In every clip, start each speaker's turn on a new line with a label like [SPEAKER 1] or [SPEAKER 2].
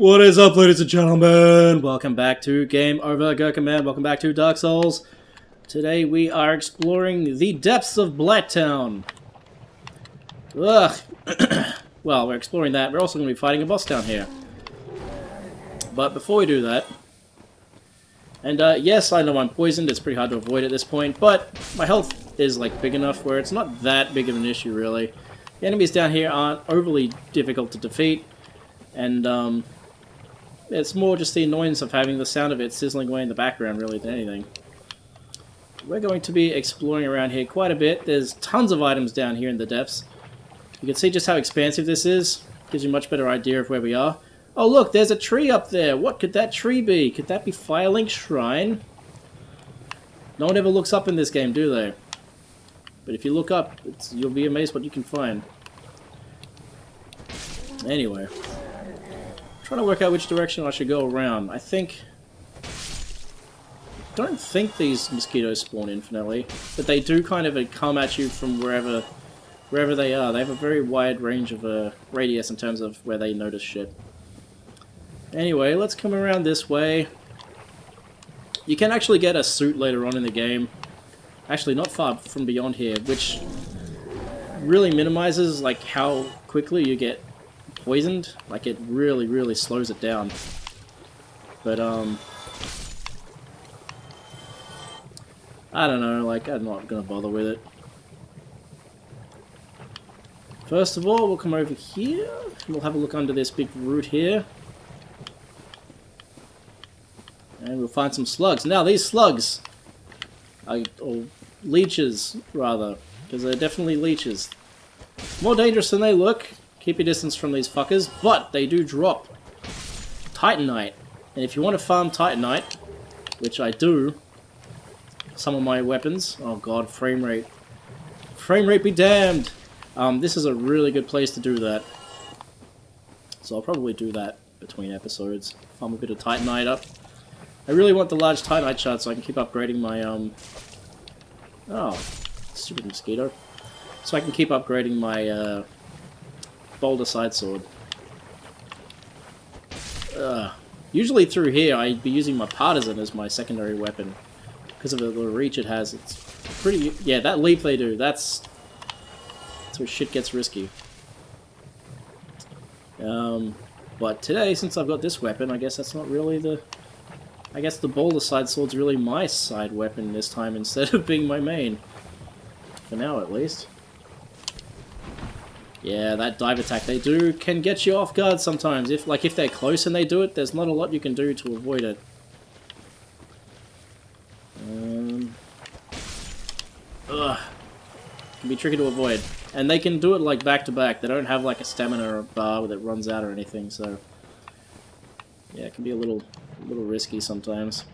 [SPEAKER 1] What is up, ladies and gentlemen? Welcome back to Game Over Gurkhaman. Welcome back to Dark Souls. Today we are exploring the depths of Blattown. Ugh. Well, we're exploring that. We're also going to be fighting a boss down here. But before we do that... And yes, I know I'm poisoned. It's pretty hard to avoid at this point. But my health is like big enough where it's not that big of an issue, really. The enemies down here aren't overly difficult to defeat. And it's more just the annoyance of having the sound of it sizzling away in the background, really, than anything. We're going to be exploring around here quite a bit. There's tons of items down here in the depths. You can see just how expansive this is. Gives you a much better idea of where we are. Oh look, there's a tree up there. What could that tree be? Could that be Firelink's Shrine? No one ever looks up in this game, do they? But if you look up, you'll be amazed what you can find. Anyway. Trying to work out which direction I should go around. I don't think these mosquitoes spawn infinitely, but they do kind of come at you from wherever they are. They have a very wide range of radius in terms of where they notice shit. Anyway, let's come around this way. You can actually get a suit later on in the game. Actually, not far from beyond here, which really minimizes like how quickly you get poisoned. Like, it really, really slows it down. But, I don't know, like, I'm not gonna bother with it. First of all, we'll come over here, and we'll have a look under this big root here. And we'll find some slugs. Now, these slugs, or leeches, rather, because they're definitely leeches. More dangerous than they look. Keep your distance from these fuckers, but they do drop Titanite. And if you want to farm Titanite, which I do, some of my weapons, oh god, frame rate. Frame rate be damned! This is a really good place to do that. So I'll probably do that between episodes. Farm a bit of Titanite up. I really want the large Titanite shard so I can keep upgrading my, oh, stupid mosquito. So I can keep upgrading my, Boulder Side Sword. Usually through here I'd be using my Partisan as my secondary weapon. Because of the little reach it has, it's pretty... Yeah, that leap they do, that's where shit gets risky. But today, since I've got this weapon, I guess that's not really the... I guess the Boulder Side Sword's really my side weapon this time instead of being my main. For now, at least. Yeah, that dive attack they do can get you off guard sometimes. If they're close and they do it, there's not a lot you can do to avoid it. Can be tricky to avoid. And they can do it like back to back. They don't have like a stamina bar that runs out or anything, so yeah, it can be a little risky sometimes.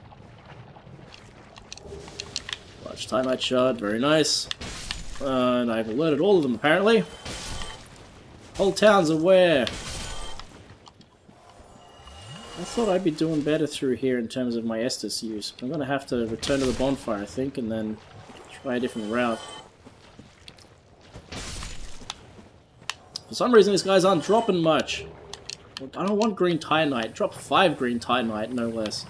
[SPEAKER 1] Large Titanite shard, very nice. And I've alerted all of them apparently. Whole town's aware. I thought I'd be doing better through here in terms of my Estus use. I'm going to have to return to the bonfire, I think, and then try a different route. For some reason, these guys aren't dropping much. I don't want green Titanite. Drop 5 green Titanite, no less.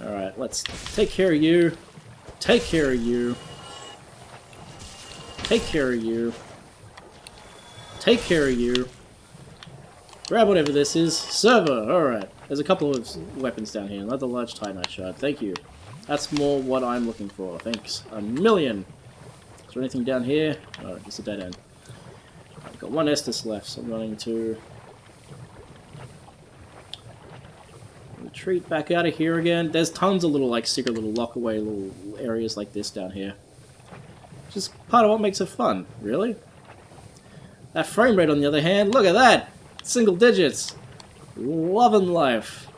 [SPEAKER 1] Alright, let's take care of you. Take care of you. Take care of you. Take care of you. Grab whatever this is. Server! Alright. There's a couple of weapons down here. Another large Titanite shard. Thank you. That's more what I'm looking for. Thanks a million. Is there anything down here? Oh, it's a dead end. I've got one Estus left, so I'm running to retreat back out of here again. There's tons of little, like, secret little lock-away little areas like this down here. Which is part of what makes it fun, really. That frame rate, on the other hand, look at that! Single digits! Lovin' life.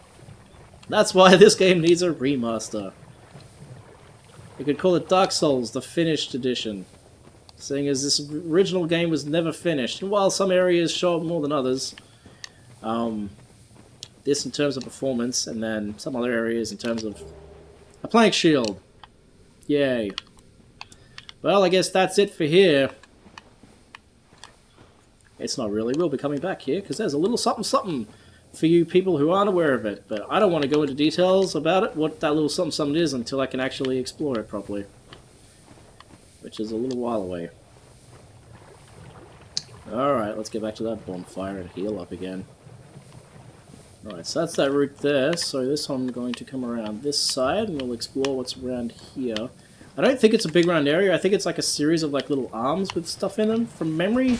[SPEAKER 1] That's why this game needs a remaster. You could call it Dark Souls, the finished edition. Seeing as this original game was never finished. And while some areas show up more than others, this in terms of performance, and then some other areas in terms of a plank shield. Yay. Well, I guess that's it for here. It's not really. We'll be coming back here because there's a little something something for you people who aren't aware of it. But I don't want to go into details about it, what that little something something is, until I can actually explore it properly. Which is a little while away. Alright, let's get back to that bonfire and heal up again. Alright, so that's that route there. So this one I'm going to come around this side and we'll explore what's around here. I don't think it's a big round area. I think it's like a series of like little arms with stuff in them from memory.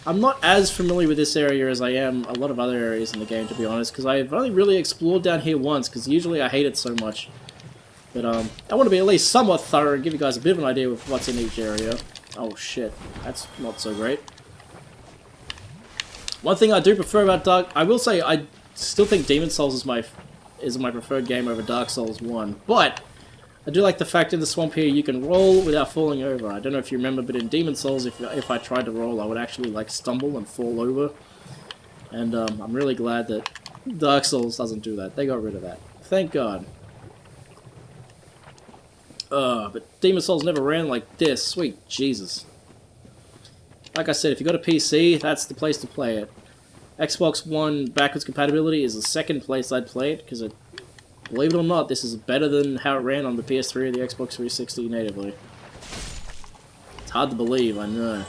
[SPEAKER 1] I'm not as familiar with this area as I am a lot of other areas in the game, to be honest, because I've only really explored down here once, because usually I hate it so much. But I want to be at least somewhat thorough and give you guys a bit of an idea of what's in each area. Oh shit, that's not so great. One thing I do prefer about Dark... I will say I still think Demon Souls is my preferred game over Dark Souls 1, but I do like the fact in the swamp here you can roll without falling over. I don't know if you remember, but in Demon Souls, if I tried to roll, I would actually like stumble and fall over. And I'm really glad that Dark Souls doesn't do that. They got rid of that. Thank God. But Demon Souls never ran like this. Sweet Jesus. Like I said, if you got a PC, that's the place to play it. Xbox One backwards compatibility is the second place I'd play it, because believe it or not, this is better than how it ran on the PS3 or the Xbox 360 natively. It's hard to believe, I know.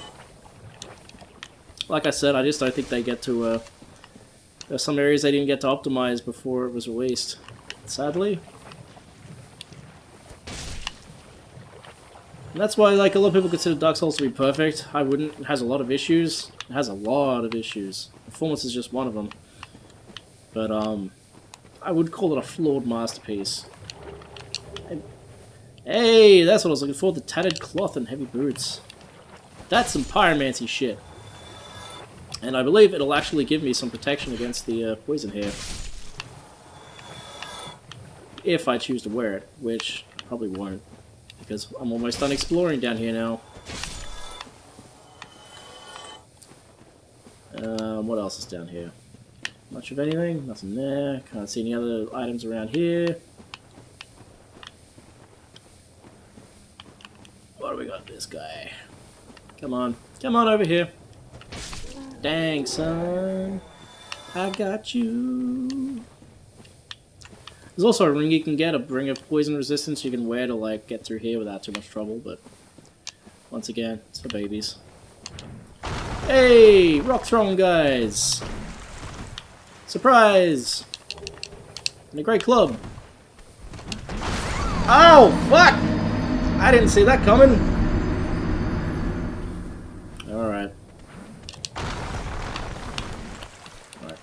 [SPEAKER 1] Like I said, I just don't think they get to, there's some areas they didn't get to optimize before it was released, sadly. And that's why, like, a lot of people consider Dark Souls to be perfect. I wouldn't. It has a lot of issues. It has a lot of issues. Performance is just one of them. But, I would call it a flawed masterpiece. Hey, that's what I was looking for. The tattered cloth and heavy boots. That's some pyromancy shit. And I believe it'll actually give me some protection against the poison here. If I choose to wear it, which I probably won't. Because I'm almost done exploring down here now. What else is down here? Much of anything? Nothing there. Can't see any other items around here. What do we got? This guy. Come on. Come on over here. Dang, son. I got you. There's also a ring you can get, a ring of poison resistance you can wear to like get through here without too much trouble, but once again, it's for babies. Hey! Rock throwing guys! Surprise! And a great club! Oh, fuck! I didn't see that coming! Alright. Alright.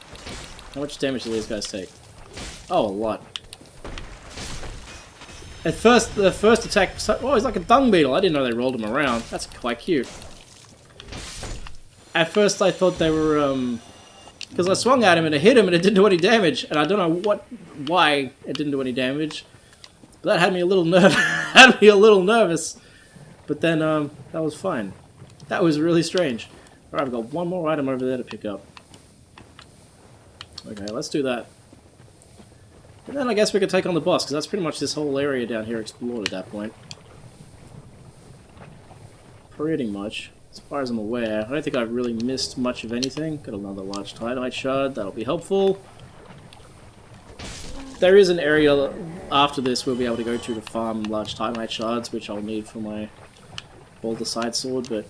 [SPEAKER 1] How much damage do these guys take? Oh, a lot. At first, the first attack... Oh, he's like a dung beetle. I didn't know they rolled him around. That's quite cute. At first, I thought they were, because I swung at him and it hit him and it didn't do any damage. And I don't know why it didn't do any damage. But that had me a little nervous. But then, that was fine. That was really strange. Alright, I've got one more item over there to pick up. Okay, let's do that. And then I guess we could take on the boss, because that's pretty much this whole area down here explored at that point. Pretty much. As far as I'm aware, I don't think I've really missed much of anything. Got another large Titanite shard, that'll be helpful. There is an area after this we'll be able to go to farm large Titanite shards, which I'll need for my Boulder Side Sword, but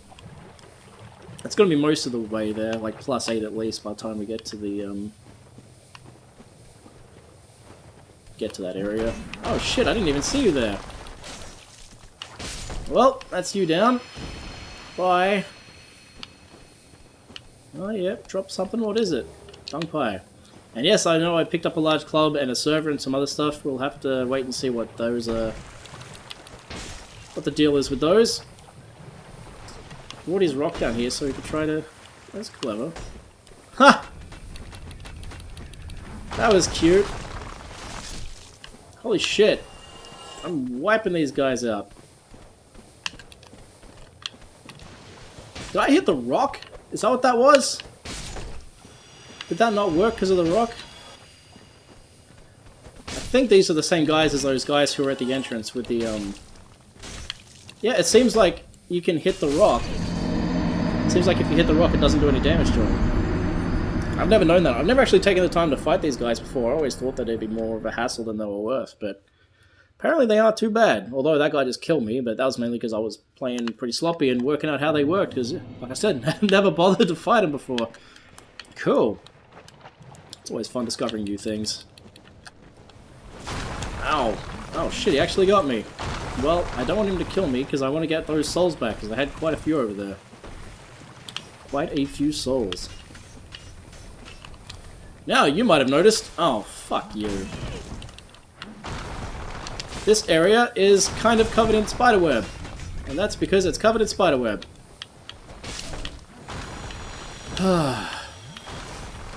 [SPEAKER 1] it's going to be most of the way there, like +8 at least by the time we get to the, get to that area. Oh shit, I didn't even see you there. Well, that's you down. Bye. Oh, yep, drop something. What is it? Dung pie. And yes, I know I picked up a large club and a server and some other stuff. We'll have to wait and see what those what the deal is with those. Brought his rock down here so we could try to... That's clever. Ha! That was cute. Holy shit. I'm wiping these guys out. Did I hit the rock? Is that what that was? Did that not work because of the rock? I think these are the same guys as those guys who were at the entrance with the, Yeah, it seems like you can hit the rock. Seems like if you hit the rock, it doesn't do any damage to him. I've never known that. I've never actually taken the time to fight these guys before. I always thought that it'd be more of a hassle than they were worth, but apparently they aren't too bad. Although that guy just killed me, but that was mainly because I was playing pretty sloppy and working out how they worked, because, like I said, never bothered to fight them before. Cool. It's always fun discovering new things. Ow. Oh shit, he actually got me. Well, I don't want him to kill me, because I want to get those souls back, because I had quite a few over there. Quite a few souls. Now, you might have noticed... Oh, fuck you. This area is kind of covered in spiderweb. And that's because it's covered in spiderweb. I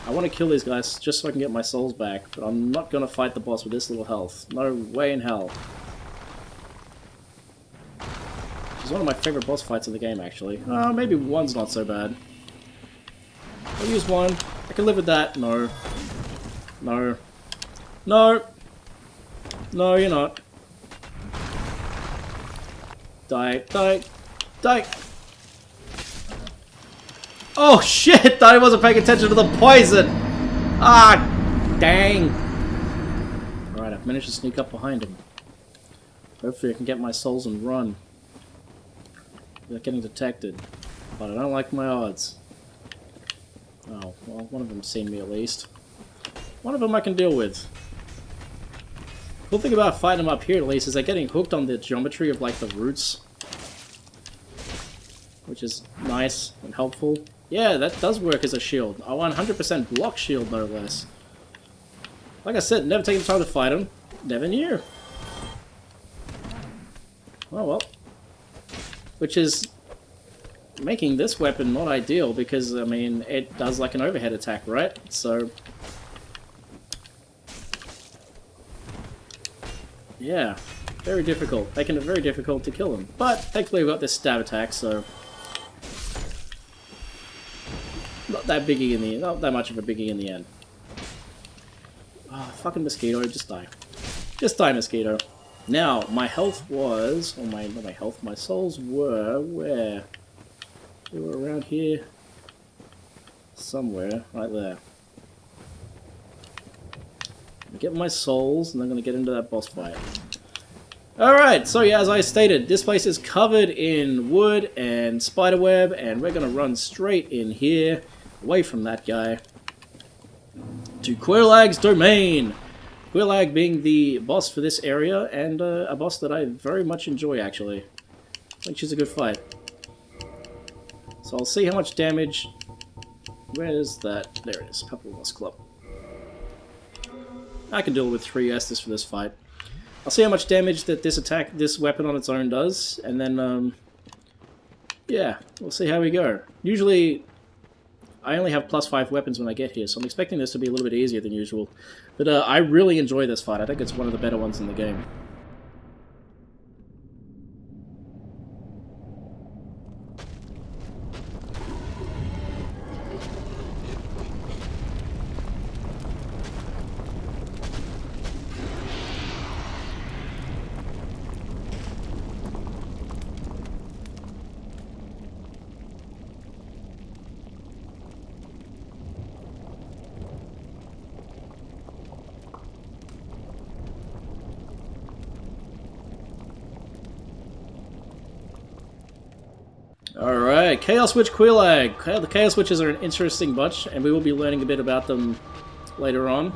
[SPEAKER 1] want to kill these guys just so I can get my souls back, but I'm not going to fight the boss with this little health. No way in hell. It's one of my favorite boss fights in the game, actually. Maybe one's not so bad. I'll use one. I can live with that. No. No. No! No, you're not. Die. Die. Die! Oh shit! I wasn't paying attention to the poison! Ah! Dang! Alright, I've managed to sneak up behind him. Hopefully I can get my souls and run without getting detected. But I don't like my odds. Oh, well, one of them's seen me at least. One of them I can deal with. Cool thing about fighting them up here at least is they're getting hooked on the geometry of like the roots. Which is nice and helpful. Yeah, that does work as a shield. A 100% block shield, no less. Like I said, never taken the time to fight them. Never knew. Oh well. Which is making this weapon not ideal because, I mean, it does like an overhead attack, right? So... yeah, very difficult. Making it very difficult to kill them. But thankfully we've got this stab attack, so... not that biggie in the... not that much of a biggie in the end. Oh, fucking mosquito, just die. Just die, mosquito. Now, my health was... or not my health, my souls were... where? They were around here. Somewhere. Right there. Get my souls, and I'm going to get into that boss fight. Alright, so yeah, as I stated, this place is covered in wood and spiderweb, and we're going to run straight in here, away from that guy, to Quelaag's domain. Quelaag being the boss for this area, and a boss that I very much enjoy, actually. I think she's a good fight. So I'll see how much damage... where's that? There it is, Purple Boss Club. I can deal with 3 Estus for this fight. I'll see how much damage that this weapon on its own does, and then, yeah, we'll see how we go. Usually, I only have +5 weapons when I get here, so I'm expecting this to be a little bit easier than usual. But I really enjoy this fight. I think it's one of the better ones in the game. Alright, Chaos Witch Quelaag. The Chaos Witches are an interesting bunch, and we will be learning a bit about them later on.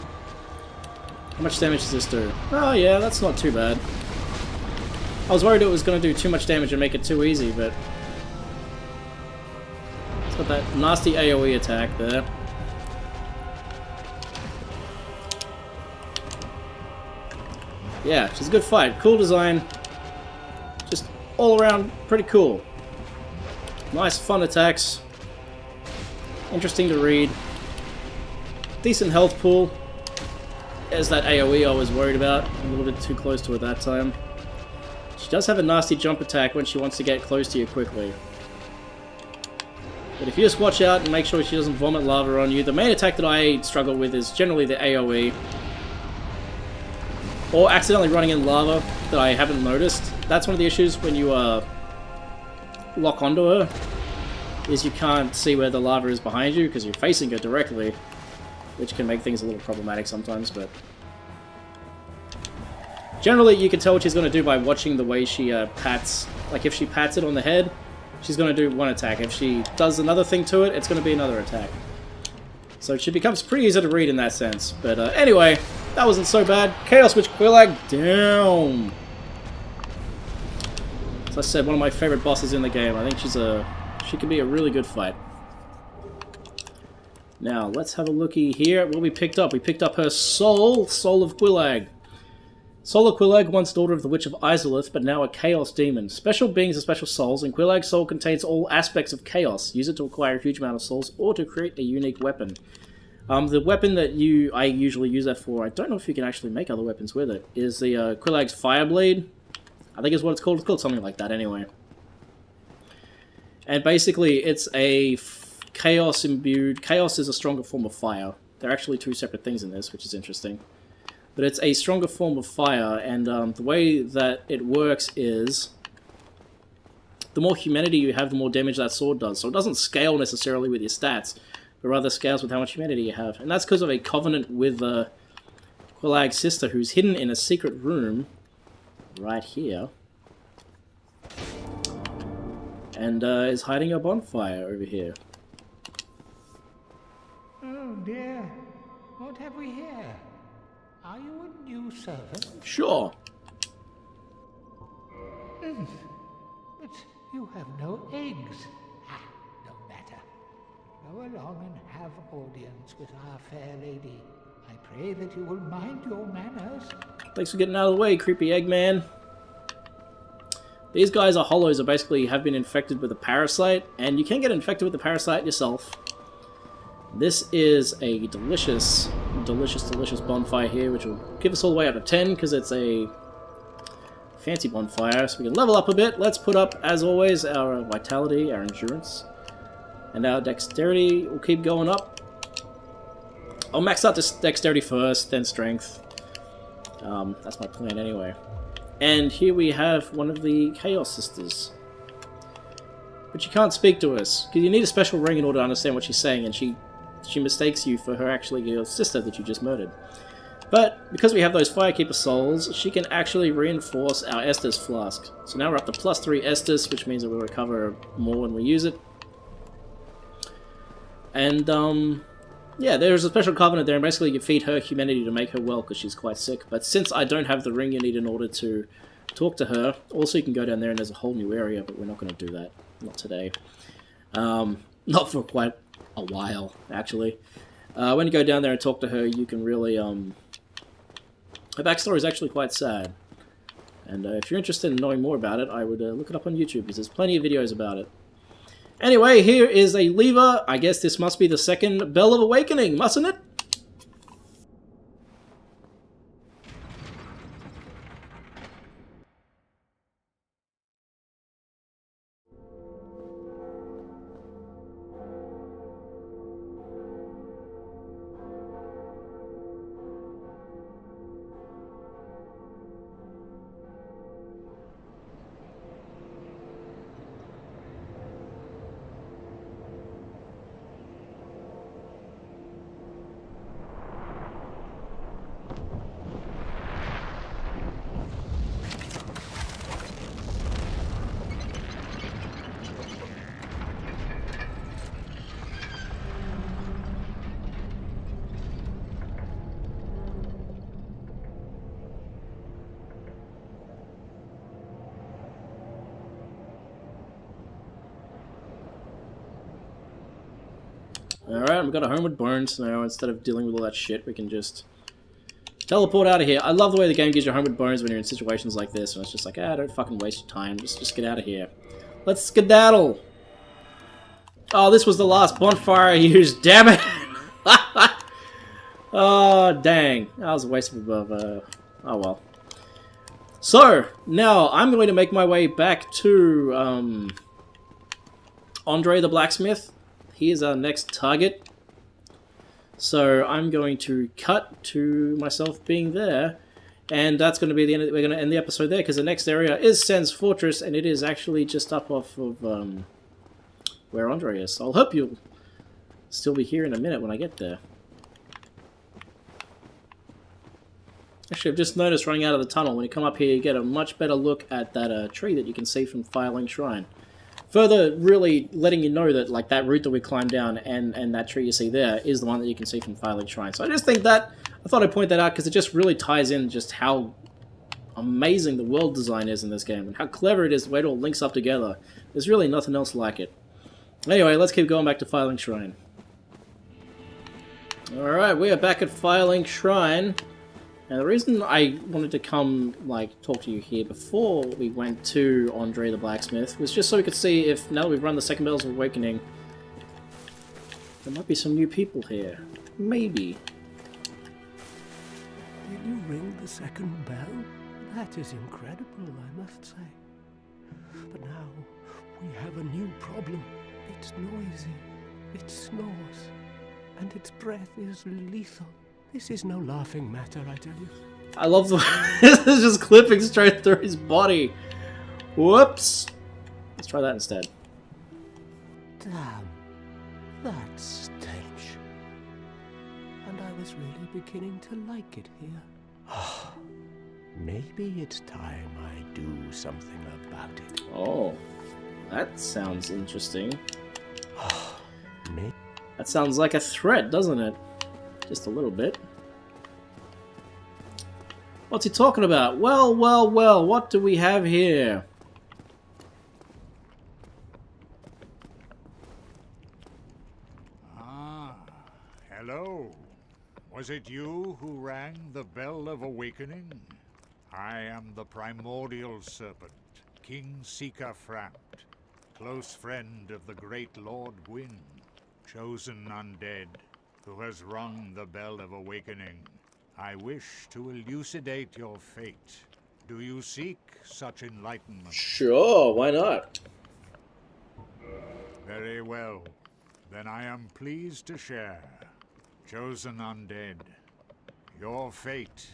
[SPEAKER 1] How much damage does this do? Oh yeah, that's not too bad. I was worried it was going to do too much damage and make it too easy, but... it's got that nasty AoE attack there. Yeah, she's a good fight. Cool design. Just all around pretty cool. Nice, fun attacks. Interesting to read. Decent health pool. There's that AoE I was worried about. A little bit too close to it that time. She does have a nasty jump attack when she wants to get close to you quickly. But if you just watch out and make sure she doesn't vomit lava on you, the main attack that I struggle with is generally the AoE. Or accidentally running in lava that I haven't noticed. That's one of the issues when you lock onto her. is you can't see where the lava is behind you because you're facing it directly, which can make things a little problematic sometimes, but generally you can tell what she's going to do by watching the way she pats. Like if she pats it on the head, she's going to do one attack. If she does another thing to it, it's going to be another attack. So she becomes pretty easy to read in that sense. But anyway, that wasn't so bad. Chaos Witch Quelaag down. As I said, one of my favorite bosses in the game. I think she can be a really good fight. Now, let's have a looky here at what we picked up. We picked up her Soul of Quelaag. Soul of Quelaag, once daughter of the Witch of Izalith, but now a Chaos Demon. Special beings are special souls, and Quelaag's soul contains all aspects of chaos. Use it to acquire a huge amount of souls, or to create a unique weapon. The weapon that I usually use that for, I don't know if you can actually make other weapons with it, is the Quelaag's Fireblade. I think is what it's called. It's called something like that anyway. And basically, it's a chaos imbued. Chaos is a stronger form of fire. They're actually two separate things in this, which is interesting. But it's a stronger form of fire, and the way that it works is the more humanity you have, the more damage that sword does. So it doesn't scale necessarily with your stats, but rather scales with how much humanity you have. And that's because of a covenant with Quelaag's sister, who's hidden in a secret room right here, and is hiding a bonfire over here.
[SPEAKER 2] Oh dear, what have we here? Are you a new servant?
[SPEAKER 1] Sure.
[SPEAKER 2] But you have no eggs. Ah, no matter. Go along and have audience with our fair lady. I pray that you will mind your manners.
[SPEAKER 1] Thanks for getting out of the way, creepy Eggman. These guys are hollows that basically have been infected with a parasite, and you can get infected with the parasite yourself. This is a delicious, delicious, delicious bonfire here, which will give us all the way up to 10, because it's a fancy bonfire, so we can level up a bit. Let's put up, as always, our vitality, our endurance, and our dexterity will keep going up. I'll max out this dexterity first, then strength. That's my plan anyway. And here we have one of the Chaos Sisters. But she can't speak to us, because you need a special ring in order to understand what she's saying, and she mistakes you for her actually your sister that you just murdered. But because we have those Firekeeper souls, she can actually reinforce our Estus flask. So now we're up to +3 Estus, which means that we'll recover more when we use it. And yeah, there's a special covenant there, and basically you feed her humanity to make her well because she's quite sick. But since I don't have the ring you need in order to talk to her, also you can go down there and there's a whole new area, but we're not going to do that. Not today. Not for quite a while, actually. When you go down there and talk to her, you can really, her backstory is actually quite sad. And if you're interested in knowing more about it, I would look it up on YouTube, because there's plenty of videos about it. Anyway, here is a lever. I guess this must be the second Bell of Awakening, mustn't it? Alright, we've got a Homeward Bones now. Instead of dealing with all that shit, we can just teleport out of here. I love the way the game gives you Homeward Bones when you're in situations like this, and it's just like, don't fucking waste your time. Just get out of here. Let's skedaddle! Oh, this was the last bonfire I used, damn it! Oh, dang. That was a waste of oh well. So, now I'm going to make my way back to Andre the Blacksmith. He is our next target. So I'm going to cut to myself being there, and that's going to be the end. We're going to end the episode there, because the next area is Sen's Fortress, and it is actually just up off of where Andre is. So I'll hope you'll still be here in a minute when I get there. Actually, I've just noticed running out of the tunnel, when you come up here, you get a much better look at that tree that you can see from Firelink Shrine. Further, really letting you know that like that route that we climbed down and that tree you see there is the one that you can see from Firelink Shrine. So I just think that, I thought I'd point that out because it just really ties in just how amazing the world design is in this game and how clever it is the way it all links up together. There's really nothing else like it. Anyway, let's keep going back to Firelink Shrine. Alright, we are back at Firelink Shrine. And the reason I wanted to come, like, talk to you here before we went to Andre the Blacksmith was just so we could see if, now that we've run the second Bells of Awakening, there might be some new people here. Maybe.
[SPEAKER 3] Did you ring the second bell? That is incredible, I must say. But now, we have a new problem. It's noisy, it snores, and its breath is lethal. This is no laughing matter, I tell you.
[SPEAKER 1] I love the this is just clipping straight through his body. Whoops. Let's try that instead.
[SPEAKER 3] Damn, that stench. And I was really beginning to like it here. Maybe it's time I do something about it.
[SPEAKER 1] Oh, that sounds interesting.
[SPEAKER 3] Maybe.
[SPEAKER 1] That sounds like a threat, doesn't it? Just a little bit. What's he talking about? Well, well, well, what do we have here?
[SPEAKER 4] Ah, hello. Was it you who rang the Bell of Awakening? I am the primordial serpent, King Seeker Frampt, close friend of the great Lord Gwyn, chosen undead, who has rung the Bell of Awakening. I wish to elucidate your fate. Do you seek such enlightenment?
[SPEAKER 1] Sure, why not?
[SPEAKER 4] Very well. Then I am pleased to share. Chosen undead, your fate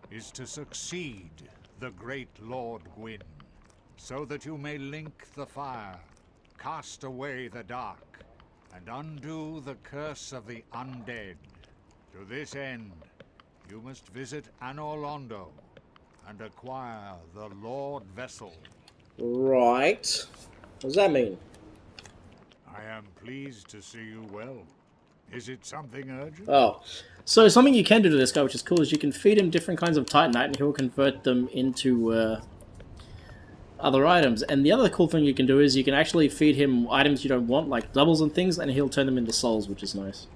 [SPEAKER 4] is to succeed the great Lord Gwyn, so that you may link the fire, cast away the dark, and undo the curse of the undead. To this end, you must visit Anor Londo and acquire the Lord Vessel.
[SPEAKER 1] Right. What does that mean?
[SPEAKER 4] I am pleased to see you well. Is it something urgent?
[SPEAKER 1] Oh. So something you can do to this guy, which is cool, is you can feed him different kinds of Titanite and he'll convert them into other items. And the other cool thing you can do is you can actually feed him items you don't want, like doubles and things, and he'll turn them into souls, which is nice.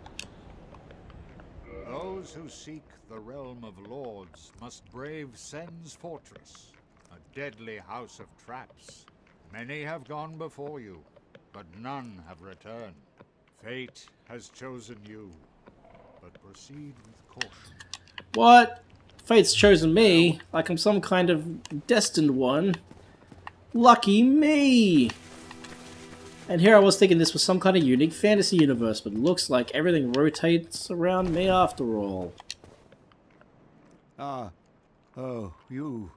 [SPEAKER 4] Those who seek the realm of lords must brave Sen's fortress, a deadly house of traps. Many have gone before you, but none have returned. Fate has chosen you, but proceed with caution.
[SPEAKER 1] What? Fate's chosen me, like I'm some kind of destined one. Lucky me! And here I was thinking this was some kind of unique fantasy universe, but it looks like everything rotates around me after all.
[SPEAKER 5] Ah, oh, you.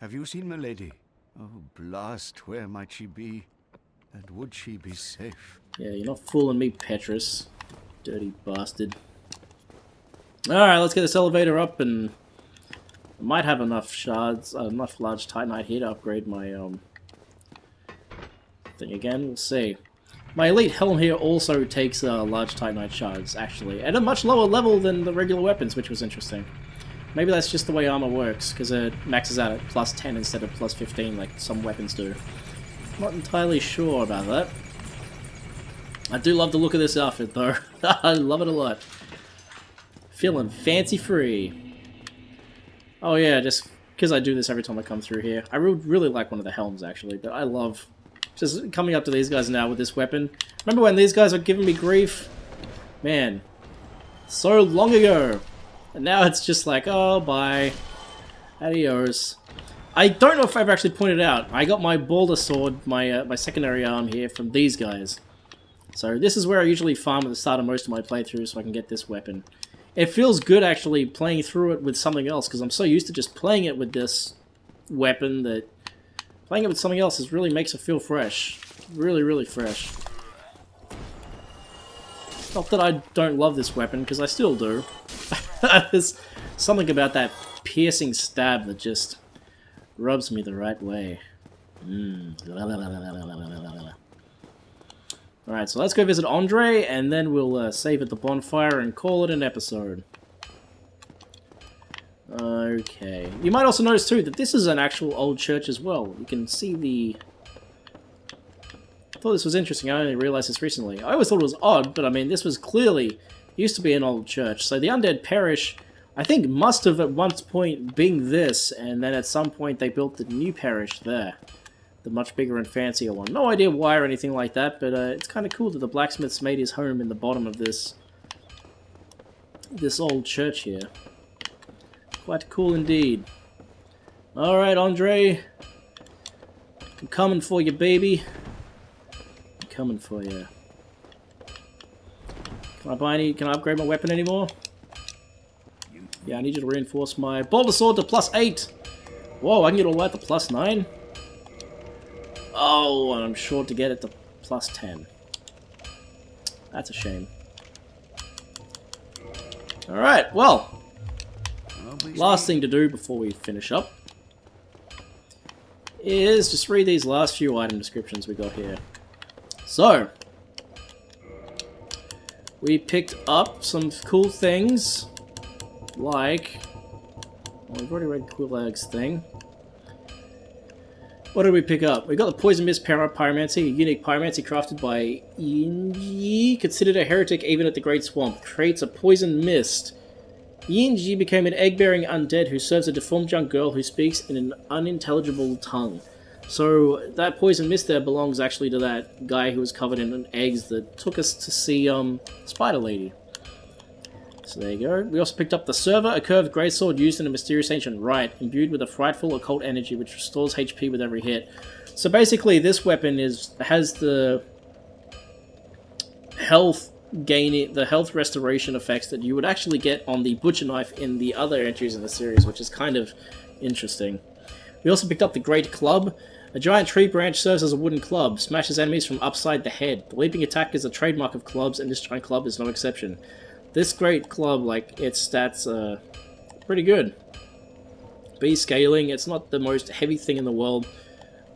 [SPEAKER 5] Have you seen Milady? Oh, blast, where might she be? And would she be safe?
[SPEAKER 1] Yeah, you're not fooling me, Petrus. Dirty bastard. Alright, let's get this elevator up, and I might have enough shards, enough large Titanite here to upgrade my thing again. We'll see. My elite helm here also takes large Titanite shards, actually, at a much lower level than the regular weapons, which was interesting. Maybe that's just the way armor works, because it maxes out at plus 10 instead of plus 15 like some weapons do. Not entirely sure about that. I do love the look of this outfit, though. I love it a lot. Feeling fancy-free. Oh yeah, just because I do this every time I come through here. I really like one of the helms, actually, but I love just coming up to these guys now with this weapon. Remember when these guys were giving me grief? Man, so long ago. And now it's just like, oh, bye. Adios. I don't know if I've actually pointed out, I got my Balder Sword, my secondary arm here, from these guys. So this is where I usually farm at the start of most of my playthroughs so I can get this weapon. It feels good actually playing through it with something else, because I'm so used to just playing it with this weapon that playing it with something else really makes it feel fresh. Really, really fresh. Not that I don't love this weapon, because I still do. There's something about that piercing stab that just rubs me the right way. Alright, so let's go visit Andre, and then we'll save at the bonfire and call it an episode. Okay. You might also notice too that this is an actual old church as well. You can see the... I thought this was interesting. I only realized this recently. I always thought it was odd, but I mean, this was clearly used to be an old church. So the Undead Parish, I think, must have at one point been this, and then at some point they built the new parish there. The much bigger and fancier one. No idea why or anything like that, but it's kind of cool that the blacksmith's made his home in the bottom of this old church here. Quite cool indeed. Alright, Andre. I'm coming for you, baby. I'm coming for you. Can I buy any? Can I upgrade my weapon anymore? Yeah, I need you to reinforce my Boulder Sword to +8. Whoa, I can get all that to +9? Oh, and I'm sure to get it to +10. That's a shame. Alright, well. Last thing to do before we finish up is just read these last few item descriptions we got here. So, we picked up some cool things, like... Well, we've already read Quelaag's thing. What did we pick up? We got the Poison Mist Pyromancy, a unique pyromancy crafted by Yinji, considered a heretic even at the Great Swamp. Creates a poison mist. Yinji became an egg-bearing undead who serves a deformed young girl who speaks in an unintelligible tongue. So that poison mist there belongs actually to that guy who was covered in eggs that took us to see Spider Lady. So there you go. We also picked up the Server, a curved greatsword used in a mysterious ancient rite, imbued with a frightful occult energy which restores HP with every hit. So basically this weapon has the health restoration effects that you would actually get on the butcher knife in the other entries in the series, which is kind of interesting. We also picked up the Great Club. A giant tree branch serves as a wooden club, smashes enemies from upside the head. The leaping attack is a trademark of clubs, and this giant club is no exception. This great club, like, its stats are pretty good. B scaling, it's not the most heavy thing in the world.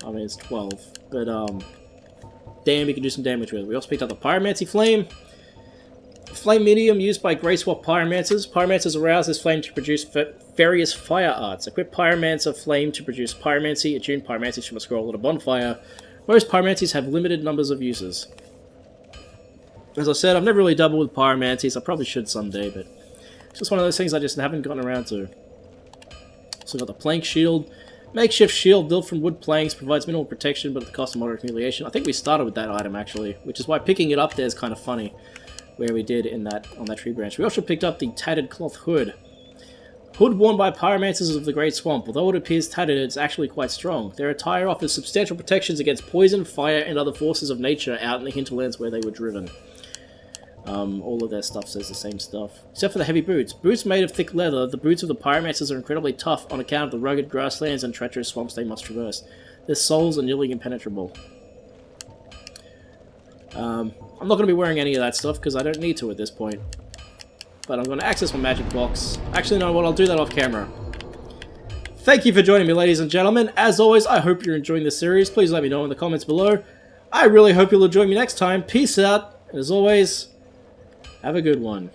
[SPEAKER 1] I mean, it's 12, but damn, we can do some damage with it. We also picked up the Pyromancy Flame. Flame medium used by Grey Swap Pyromancers. Pyromancers arouse this flame to produce various fire arts. Equip Pyromancer Flame to produce Pyromancy. Attune Pyromancies from a scroll at a bonfire. Most Pyromancies have limited numbers of uses. As I said, I've never really doubled with Pyromancies. I probably should someday, but it's just one of those things I just haven't gotten around to. So we've got the Plank Shield. Makeshift shield built from wood planks, provides minimal protection but at the cost of moderate humiliation. I think we started with that item actually, which is why picking it up there is kind of funny. Where we did on that tree branch. We also picked up the Tattered Cloth Hood. Hood worn by pyromancers of the Great Swamp. Although it appears tattered, it's actually quite strong. Their attire offers substantial protections against poison, fire, and other forces of nature out in the hinterlands where they were driven. All of their stuff says the same stuff. Except for the heavy boots. Boots made of thick leather, the boots of the pyromancers are incredibly tough on account of the rugged grasslands and treacherous swamps they must traverse. Their soles are nearly impenetrable. I'm not going to be wearing any of that stuff because I don't need to at this point. But I'm going to access my magic box. Actually, no, I'll do that off camera. Thank you for joining me, ladies and gentlemen. As always, I hope you're enjoying this series. Please let me know in the comments below. I really hope you'll join me next time. Peace out. And as always, have a good one.